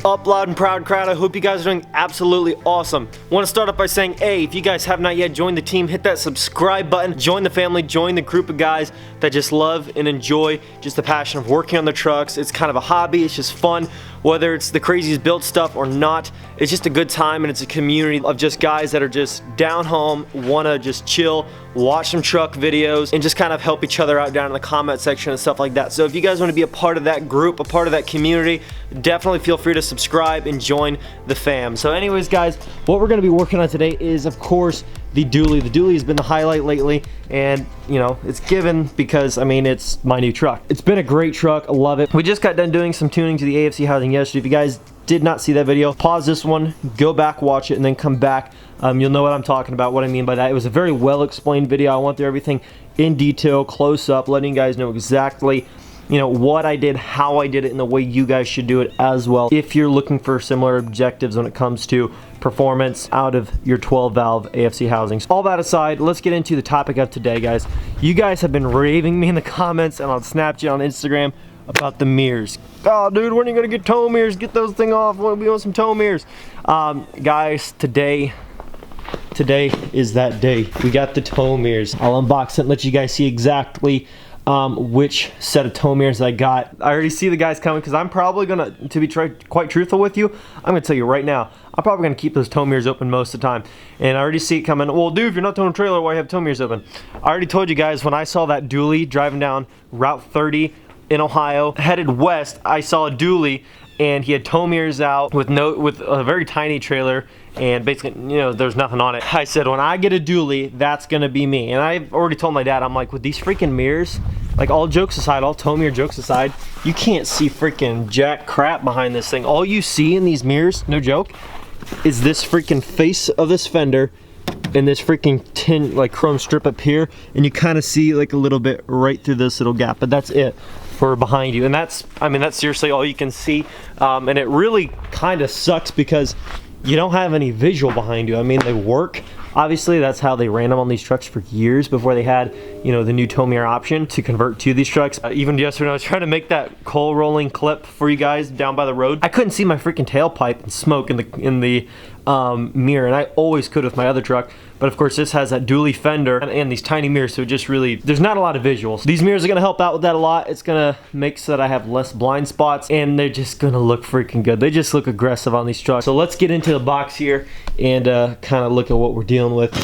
up, loud and proud crowd? I hope you guys are doing absolutely awesome. Want to start off by saying, hey, if you guys have not yet joined the team, hit that subscribe button, join the family, join the group of guys that just love and enjoy just the passion of working on their trucks. It's kind of a hobby, it's just fun. Whether it's the craziest build stuff or not, it's just a good time, and it's a community of just guys that are just down home, want to just chill, watch some truck videos, and just kind of help each other out down in the comment section and stuff like that. So if you guys want to be a part of that group, a part of that community, definitely feel free to subscribe and join the fam. So anyways, guys, what we're going to be working on today is, of course, the dually. The dually has been the highlight lately, and you know, it's given because I mean, it's my new truck. It's been a great truck. I love it. We just got done doing some tuning to the AFC housing yesterday. If you guys did not see that video, pause this one, go back, watch it, and then come back. You'll know what I'm talking about, what I mean by that. It was a very well explained video. I went through everything in detail, close up, letting you guys know exactly, you know, what I did, how I did it, and the way you guys should do it as well if you're looking for similar objectives when it comes to performance out of your 12 valve AFC housings. All that aside, let's get into the topic of today, guys. You guys have been raving me in the comments and on Snapchat, on Instagram, about the mirrors. Oh, dude, when are you gonna get tow mirrors? Get those thing off. We want some tow mirrors. Guys, today is that day. We got the tow mirrors. I'll unbox it and let you guys see exactly which set of tow mirrors I got. I already see the guys coming because I'm probably gonna, to be quite truthful with you, I'm gonna tell you right now, I'm probably gonna keep those tow mirrors open most of the time. And I already see it coming. Well, dude, if you're not towing a trailer, why you have tow mirrors open? I already told you guys when I saw that dually driving down Route 30 in Ohio, headed west, I saw a dually and he had tow mirrors out with a very tiny trailer, and basically, you know, there's nothing on it. I said, when I get a dually, that's gonna be me. And I've already told my dad, I'm like, with these freaking mirrors, like, all jokes aside, all tow mirror jokes aside, you can't see freaking jack crap behind this thing. All you see in these mirrors, no joke, is this freaking face of this fender and this freaking tin, like, chrome strip up here, and you kind of see like a little bit right through this little gap, but that's it for behind you. And that's, I mean, that's seriously all you can see. And it really kind of sucks because you don't have any visual behind you. I mean, they work. Obviously, that's how they ran them on these trucks for years before they had, you know, the new tow mirror option to convert to these trucks. Even yesterday, I was trying to make that coal rolling clip for you guys down by the road. I couldn't see my freaking tailpipe and smoke in the mirror, and I always could with my other truck. But of course, this has that dually fender and these tiny mirrors, so it just really, there's not a lot of visuals. These mirrors are gonna help out with that a lot. It's gonna make so that I have less blind spots, and they're just gonna look freaking good. They just look aggressive on these trucks. So let's get into the box here and kind of look at what we're dealing with.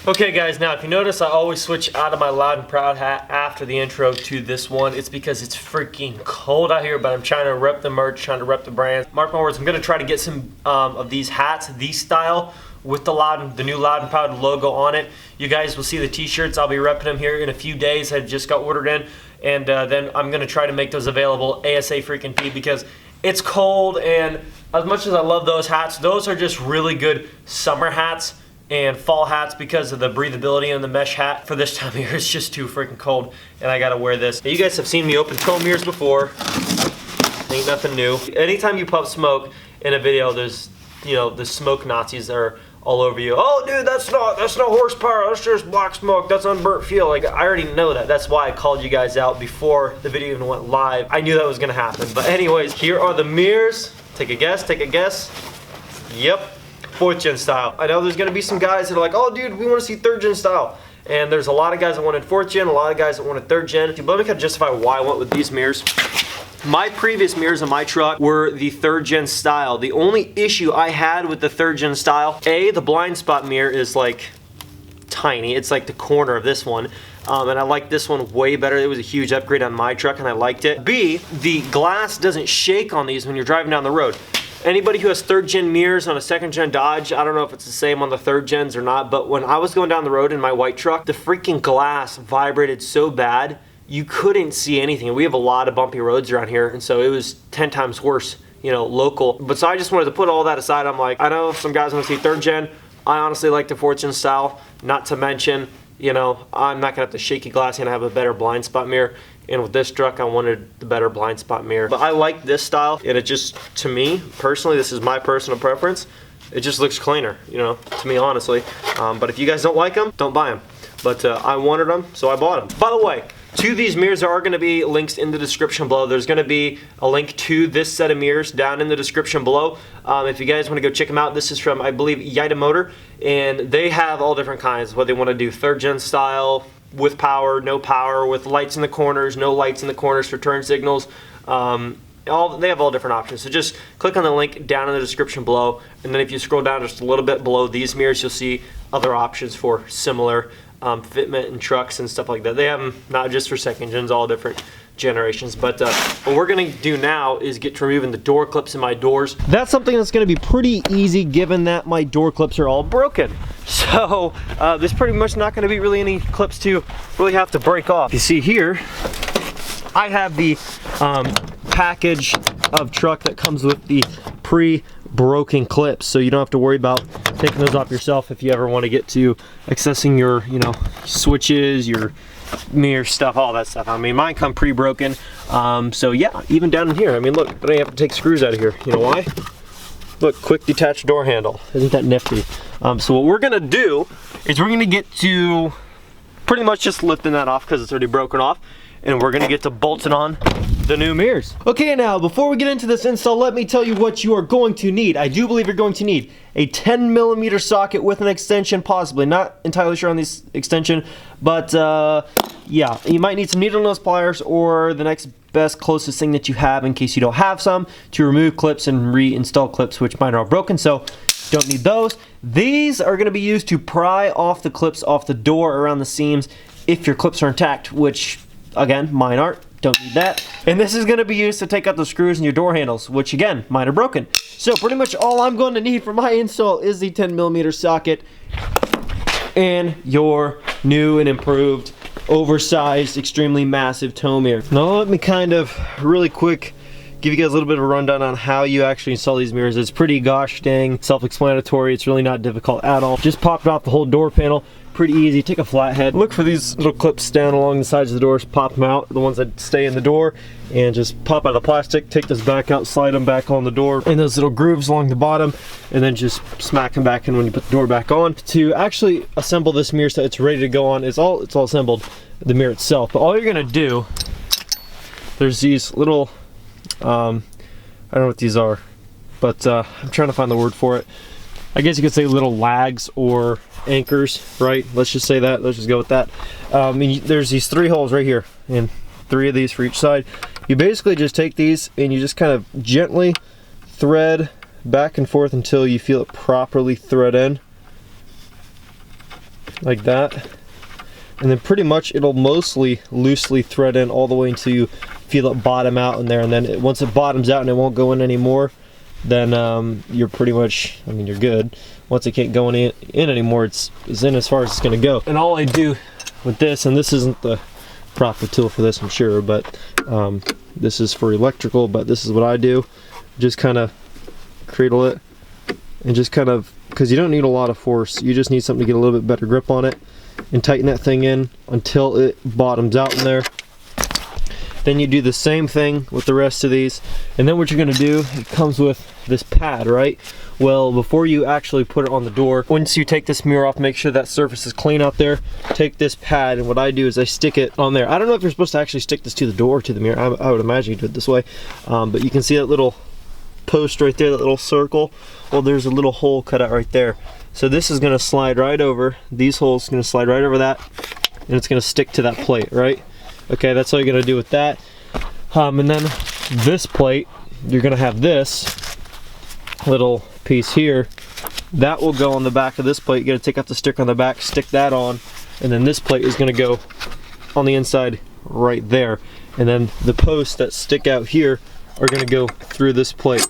Okay, guys, now if you notice, I always switch out of my loud and proud hat after the intro to this one. It's because it's freaking cold out here, but I'm trying to rep the merch, trying to rep the brand. Mark my words, I'm gonna try to get some of these hats, these style, with the new loud and proud logo on it. You guys will see the t-shirts. I'll be repping them here in a few days. I just got ordered in, and then I'm gonna try to make those available ASA freaking P, because it's cold, and as much as I love those hats, those are just really good summer hats and fall hats because of the breathability in the mesh hat. For this time of year, it's just too freaking cold, and I gotta wear this. Now, you guys have seen me open tow mirrors before. Ain't nothing new. Anytime you puff smoke in a video, there's, you know, the smoke Nazis are all over you. Oh, dude, that's not horsepower. That's just black smoke. That's unburnt fuel. Like, I already know that. That's why I called you guys out before the video even went live. I knew that was gonna happen. But anyways, here are the mirrors. Take a guess. Take a guess. Yep, 4th gen style. I know there's gonna be some guys that are like, oh, dude, we want to see 3rd gen style. And there's a lot of guys that wanted 4th gen, a lot of guys that wanted 3rd gen. But let me kind of justify why I went with these mirrors. My previous mirrors on my truck were the 3rd gen style. The only issue I had with the 3rd gen style, A, the blind spot mirror is like tiny. It's like the corner of this one. And I like this one way better. It was a huge upgrade on my truck and I liked it. B, the glass doesn't shake on these when you're driving down the road. Anybody who has 3rd gen mirrors on a 2nd gen Dodge, I don't know if it's the same on the 3rd gens or not, but when I was going down the road in my white truck, the freaking glass vibrated so bad, you couldn't see anything. We have a lot of bumpy roads around here, and so it was 10 times worse, you know, local. But so I just wanted to put all that aside. I'm like, I know some guys want to see 3rd gen. I honestly like the 4th gen style, not to mention, you know, I'm not gonna have the shaky glass and I have a better blind spot mirror. And with this truck, I wanted the better blind spot mirror. But I like this style, and it just, to me, personally, this is my personal preference, it just looks cleaner, you know, to me, honestly. But if you guys don't like them, don't buy them. But I wanted them, so I bought them. By the way, To these mirrors, there are going to be links in the description below. There's going to be a link to this set of mirrors down in the description below. If you guys want to go check them out, this is from, I believe, Yida Motor, and they have all different kinds, whether they want to do 3rd gen style, with power, no power, with lights in the corners, no lights in the corners for turn signals. They have all different options. So just click on the link down in the description below, and then if you scroll down just a little bit below these mirrors, you'll see other options for similar fitment and trucks and stuff like that. They have them not just for second gens, all different generations. But what we're gonna do now is get to removing the door clips in my doors. That's something that's gonna be pretty easy given that my door clips are all broken. So there's pretty much not gonna be really any clips to really have to break off. You see here, I have the package of truck that comes with the pre-broken clips, so you don't have to worry about taking those off yourself if you ever want to get to accessing your, you know, switches, your mirror stuff, all that stuff. I mean, mine come pre-broken, so yeah, even down in here, I mean, look, I don't even have to take screws out of here. You know why? Look, quick detached door handle. Isn't that nifty? So what we're gonna do is we're gonna get to pretty much just lifting that off because it's already broken off, and we're gonna get to bolting on the new mirrors. Okay, now before we get into this install, let me tell you what you are going to need. I do believe you're going to need a 10mm socket with an extension, possibly. Not entirely sure on this extension, but yeah, you might need some needle nose pliers or the next best closest thing that you have in case you don't have some to remove clips and reinstall clips, which mine are all broken, so don't need those. These are going to be used to pry off the clips off the door around the seams if your clips are intact, which again, mine aren't. Don't need that. And this is going to be used to take out the screws in your door handles, which again, mine are broken. So pretty much all I'm going to need for my install is the 10mm socket and your new and improved, oversized, extremely massive tow mirror. Now let me kind of really quick give you guys a little bit of a rundown on how you actually install these mirrors. It's pretty gosh dang self-explanatory. It's really not difficult at all. Just pop it off the whole door panel. Pretty easy. Take a flathead, look for these little clips down along the sides of the doors, pop them out, the ones that stay in the door, and just pop out the plastic, take this back out, slide them back on the door in those little grooves along the bottom, and then just smack them back in when you put the door back on. To actually assemble this mirror so it's ready to go on, it's all assembled, the mirror itself. But all you're gonna do, there's these little I don't know what these are, but I'm trying to find the word for it. I guess you could say little lags or anchors, right? Let's just say that. Let's just go with that. There's these 3 holes right here, and 3 of these for each side. You basically just take these and you just kind of gently thread back and forth until you feel it properly thread in, like that. And then pretty much it'll mostly loosely thread in all the way until you feel it bottom out in there. And then once it bottoms out and it won't go in anymore, then you're pretty much, I mean, you're good. Once it can't go in anymore, it's in as far as it's gonna go. And all I do with this, and this isn't the proper tool for this, I'm sure, but this is for electrical, but this is what I do. Just kind of cradle it and just kind of, because you don't need a lot of force, you just need something to get a little bit better grip on it, and tighten that thing in until it bottoms out in there. Then you do the same thing with the rest of these, and then what you're going to do, it comes with this pad, right? Well, before you actually put it on the door, once you take this mirror off, make sure that surface is clean out there. Take this pad, and what I do is I stick it on there. I don't know if you're supposed to actually stick this to the door or to the mirror. I would imagine you do it this way, but you can see that little post right there, that little circle. Well, there's a little hole cut out right there. So this is going to slide right over, these holes are going to slide right over that, and it's going to stick to that plate, right? Okay, that's all you're going to do with that. And then this plate, you're going to have this little piece here. That will go on the back of this plate. You're going to take out the sticker on the back, stick that on, and then this plate is going to go on the inside right there. And then the posts that stick out here are going to go through this plate.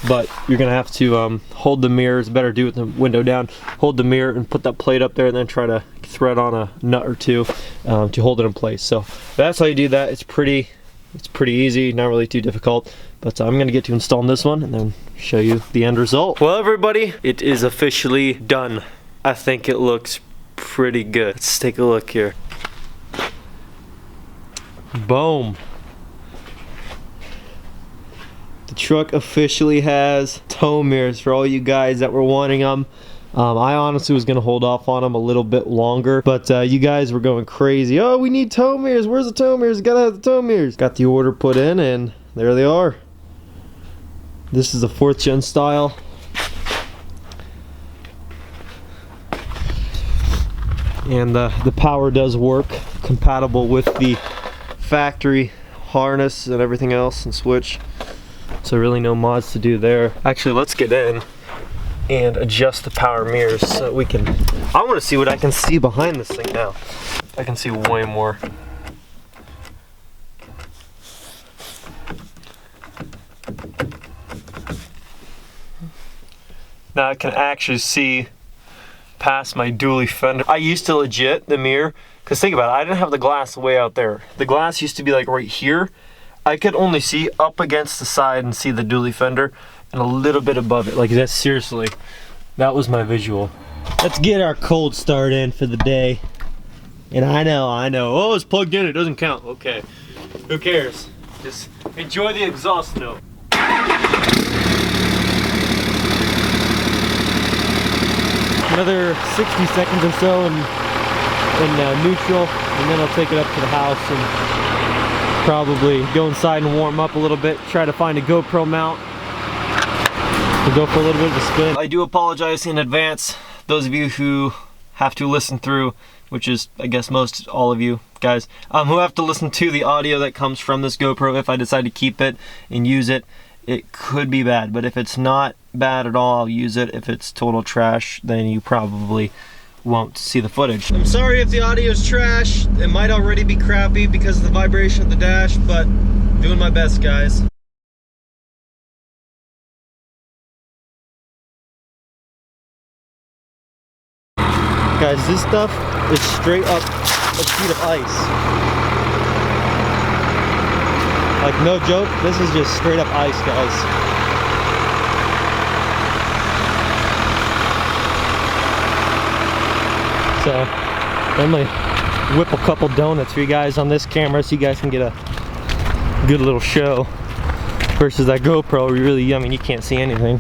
But you're going to have to hold the mirror. It's better to do it with the window down. Hold the mirror and put that plate up there, and then try to thread on a nut or two to hold it in place. So that's how you do that. It's pretty easy, not really too difficult. But I'm going to get to installing this one and then show you the end result. Well, everybody, it is officially done. I think it looks pretty good. Let's take a look here. Boom. The truck officially has tow mirrors for all you guys that were wanting them. I honestly was going to hold off on them a little bit longer, but you guys were going crazy. Oh, we need tow mirrors. Where's the tow mirrors? Gotta have the tow mirrors. Got the order put in, and there they are. This is a 4th gen style. And the power does work, compatible with the factory harness and everything else and switch. So really no mods to do there. Actually, let's get in and adjust the power mirrors so we can, I want to see what I can see behind this thing now. I can see way more. Now I can actually see past my dually fender. I used to legit the mirror, because think about it, I didn't have the glass way out there. The glass used to be like right here. I could only see up against the side and see the dually fender and a little bit above it. Like that, seriously, that was my visual. Let's get our cold start in for the day. And I know, oh, it's plugged in, it doesn't count. Okay, who cares? Just enjoy the exhaust note. Another 60 seconds or so in neutral, and then I'll take it up to the house and probably go inside and warm up a little bit, try to find a GoPro mount to go for a little bit of a spin. I do apologize in advance, those of you who have to listen through, which is I guess most all of you guys, who have to listen to the audio that comes from this GoPro. If I decide to keep it and use it, it could be bad, but if it's not bad at all, I'll use it. If it's total trash, then you probably won't see the footage. I'm sorry if the audio is trash. It might already be crappy because of the vibration of the dash, but doing my best, guys. Guys, this stuff is straight up a sheet of ice. Like, no joke, this is just straight up ice, guys. So, I'm gonna whip a couple donuts for you guys on this camera so you guys can get a good little show. Versus that GoPro, really, I mean, you can't see anything.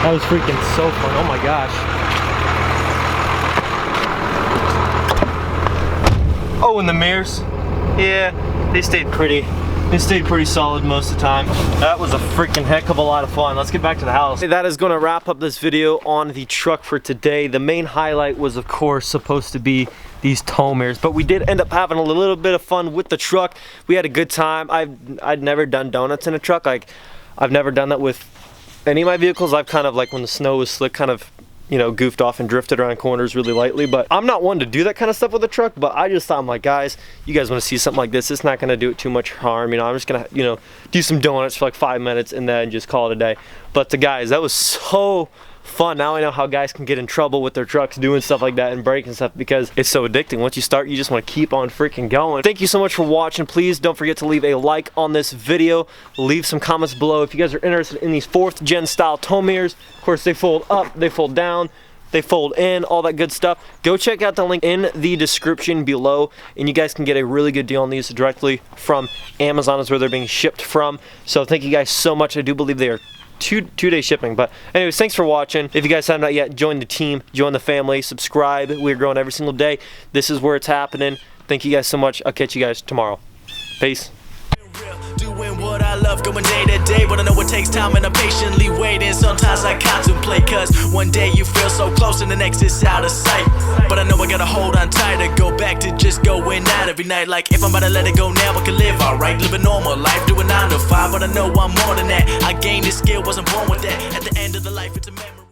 That was freaking so fun, oh my gosh. Oh, and the mirrors, yeah, they stayed pretty solid most of the time. That was a freaking heck of a lot of fun. Let's get back to the house. That is gonna wrap up this video on the truck for today. The main highlight was, of course, supposed to be these tow mirrors, but we did end up having a little bit of fun with the truck. We had a good time. I'd never done donuts in a truck. Like, I've never done that with any of my vehicles. I've kind of, like, when the snow was slick, kind of, you know, goofed off and drifted around corners really lightly, but I'm not one to do that kind of stuff with a truck. But I just thought, I'm like, guys, you guys want to see something like this, it's not going to do it too much harm, you know. I'm just gonna, you know, do some donuts for like 5 minutes and then just call it a day. But guys, that was so fun. Now I know how guys can get in trouble with their trucks doing stuff like that and breaking stuff, because it's so addicting. Once you start, you just want to keep on freaking going. Thank you so much for watching. Please don't forget to leave a like on this video. Leave some comments below if you guys are interested in these 4th gen style tow mirrors. Of course, they fold up, they fold down, they fold in, all that good stuff. Go check out the link in the description below, and you guys can get a really good deal on these directly from Amazon, is where they're being shipped from. So thank you guys so much. I do believe they are two-day shipping. But anyways, thanks for watching. If you guys have not yet, join the team, join the family, subscribe. We're growing every single day. This is where it's happening. Thank you guys so much. I'll catch you guys tomorrow. Peace. Doing what I love, going day to day, but I know it takes time and I'm patiently waiting. Sometimes I contemplate, cause one day you feel so close and the next is out of sight. But I know I gotta hold on tight to go back to just going out every night. Like if I'm about to let it go now, I can live alright, live a normal life, doing 9 to 5. But I know I'm more than that. I gained this skill, wasn't born with that. At the end of the life, it's a